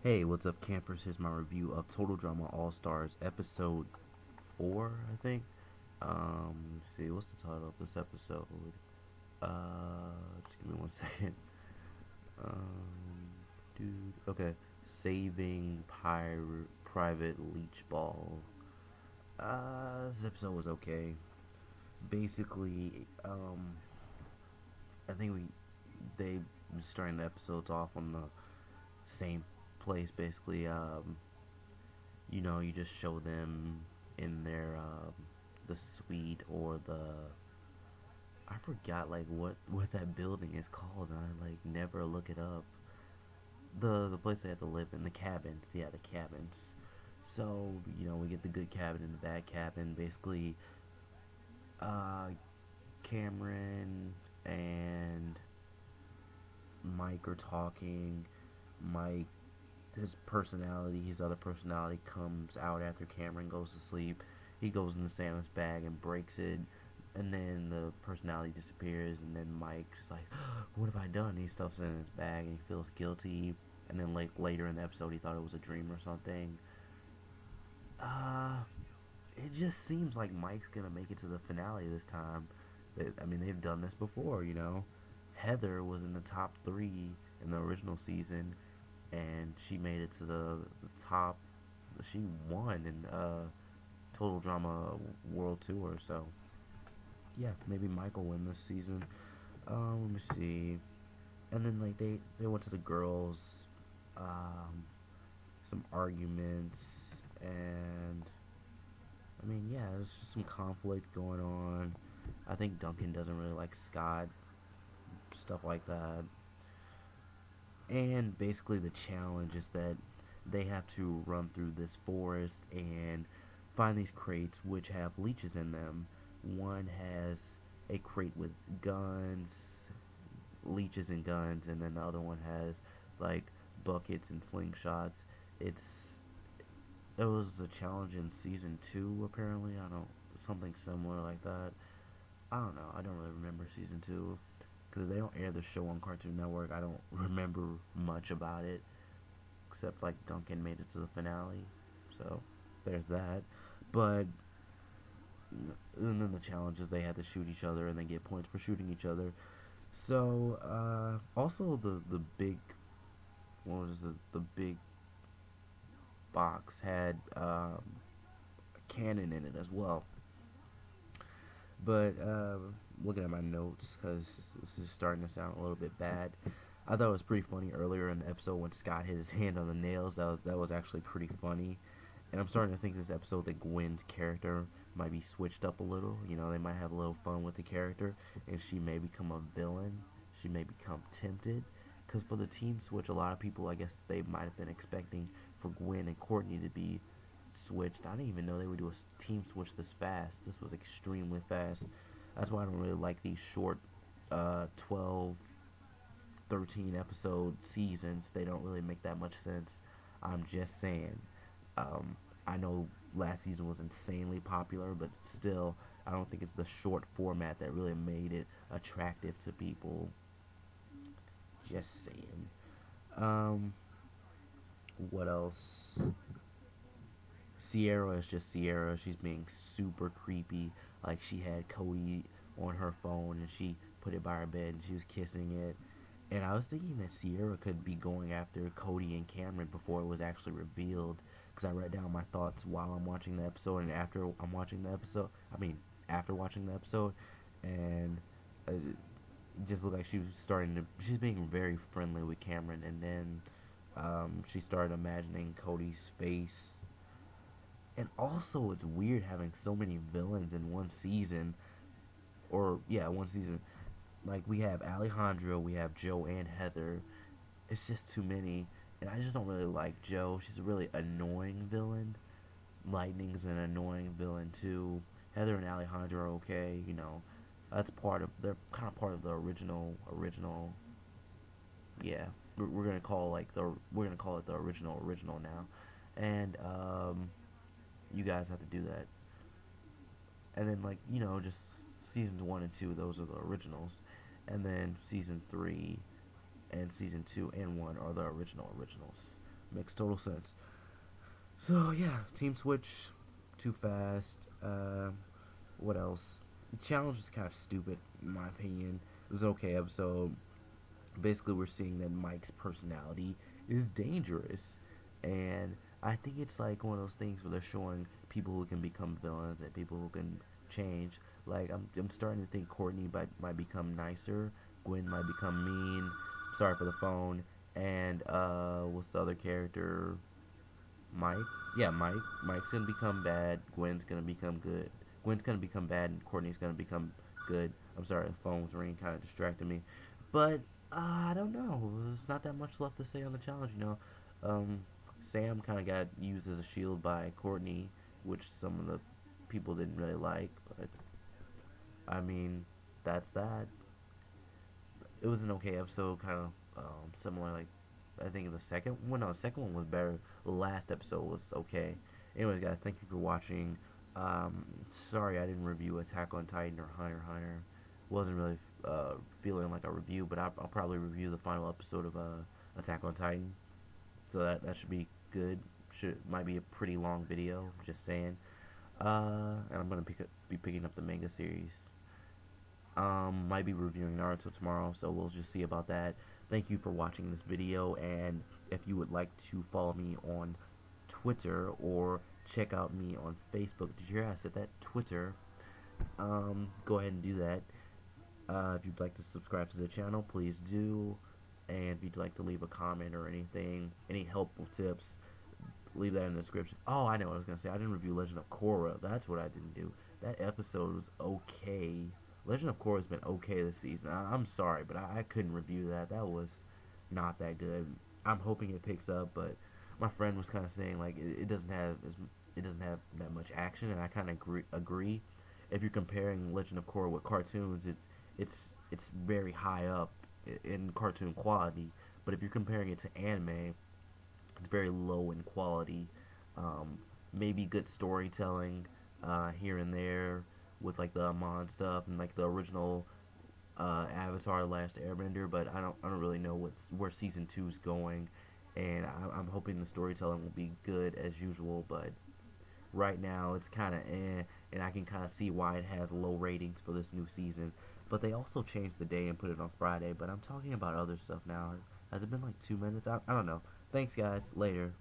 Hey, what's up, campers? Here's my review of Total Drama All Stars episode 4, I think. Let's see, what's the title of this episode? Just give me one second. Um, dude, okay. Saving Private Leechball. This episode was okay. Basically, I think they starting the episodes off on the same place, basically. You just show them in their the suite or the I forgot like what that building is called. And I like never look it up. The place they have to live in, the cabins. Yeah, the cabins. So we get the good cabin and the bad cabin. Basically, uh, Cameron and Mike are talking. Mike, his other personality comes out after Cameron goes to sleep. He goes into Sam's bag and breaks it, and then the personality disappears. And then Mike's like, "What have I done?" He stuffs it in his bag and he feels guilty. And then like later in the episode, he thought it was a dream or something. Uh, it just seems like Mike's gonna make it to the finale this time. I mean, they've done this before. Heather was in the top 3 in the original season, and she made it to the top. She won in Total Drama World Tour. So yeah, maybe Mike will win this season. Let me see. And then like they went to the girls, um, some arguments, and I mean yeah, there's just some conflict going on. I think Duncan doesn't really like Scott, stuff like that. And basically the challenge is that they have to run through this forest and find these crates which have leeches in them. One has a crate with guns, leeches and guns, and then the other one has like buckets and slingshots. It's it was a challenge in season 2 apparently. I don't Something similar like that. I don't know. I don't really remember season 2 because they don't air the show on Cartoon Network. I don't remember much about it except like Duncan made it to the finale. So there's that. But and then the challenge is they had to shoot each other and they get points for shooting each other. So also the big what was the big box had a cannon in it as well. But looking at my notes, because this is starting to sound a little bit bad. I thought it was pretty funny earlier in the episode when Scott hit his hand on the nails. That was actually pretty funny. And I'm starting to think this episode that Gwen's character might be switched up a little. They might have a little fun with the character, and she may become a villain. She may become tempted. Because for the team switch, a lot of people, I guess, they might have been expecting for Gwen and Courtney to be switched. I didn't even know they would do a team switch this fast. This was extremely fast. That's why I don't really like these short 12, 13 episode seasons. They don't really make that much sense. I'm just saying. I know last season was insanely popular, but still, I don't think it's the short format that really made it attractive to people. Just saying. Um, what else? Sierra is just Sierra. She's being super creepy. Like she had Cody on her phone and she put it by her bed and she was kissing it. And I was thinking that Sierra could be going after Cody and Cameron before it was actually revealed. Because I wrote down my thoughts while I'm watching the episode and after I'm watching the episode. I mean, after watching the episode. And it just looked like she was she's being very friendly with Cameron. And then she started imagining Cody's face. And also, it's weird having so many villains in one season. Or, yeah, one season. Like, we have Alejandro, we have Joe and Heather. It's just too many. And I just don't really like Joe. She's a really annoying villain. Lightning's an annoying villain, too. Heather and Alejandro are okay. That's they're kind of part of the original, yeah. We're gonna call we're gonna call it the original now. And, you guys have to do that. And then just seasons 1 and 2, those are the originals, and then season 3 and season 2 and 1 are the originals. Makes total sense. So yeah, team switch too fast. What else? The challenge is kind of stupid in my opinion. It was an okay episode. Basically, we're seeing that Mike's personality is dangerous, and I think it's like one of those things where they're showing people who can become villains and people who can change. Like I'm starting to think Courtney might become nicer, Gwen might become mean. Sorry for the phone. And what's the other character? Mike. Yeah, Mike. Mike's gonna become bad. Gwen's gonna become good. Gwen's gonna become bad, and Courtney's gonna become good. I'm sorry, the phone was ringing, kind of distracted me. But I don't know. There's not that much left to say on the challenge. Um, Sam kind of got used as a shield by Courtney, which some of the people didn't really like. But I mean, that's that. It was an okay episode, kind of similar. Like I think the second one, no, the second one was better. The last episode was okay. Anyways, guys, thank you for watching. Um, Sorry I didn't review Attack on Titan or Hunter x Hunter. Wasn't really feeling like a review, but I'll probably review the final episode of Attack on Titan. So that should be good. Might be a pretty long video. Just saying. And I'm gonna be picking up the manga series. Might be reviewing Naruto tomorrow, so we'll just see about that. Thank you for watching this video, and if you would like to follow me on Twitter or check out me on Facebook, did you hear I said that? Twitter. Go ahead and do that. If you'd like to subscribe to the channel, please do. And if you'd like to leave a comment or anything, any helpful tips, leave that in the description. Oh, I know what I was gonna say. I didn't review Legend of Korra. That's what I didn't do. That episode was okay. Legend of Korra's been okay this season. I'm sorry, but I couldn't review that. That was not that good. I'm hoping it picks up, but my friend was kind of saying like it doesn't have that much action, and I kind of agree. If you're comparing Legend of Korra with cartoons, it's it's very high up in cartoon quality. But if you're comparing it to anime, it's very low in quality. Um, Maybe good storytelling here and there with like the Amon stuff and like the original Avatar: The Last Airbender, but I don't really know where season two's going, and I'm hoping the storytelling will be good as usual. But right now it's kind of and I can kind of see why it has low ratings for this new season. But they also changed the day and put it on Friday. But I'm talking about other stuff now. Has it been like 2 minutes? I don't know. Thanks, guys. Later.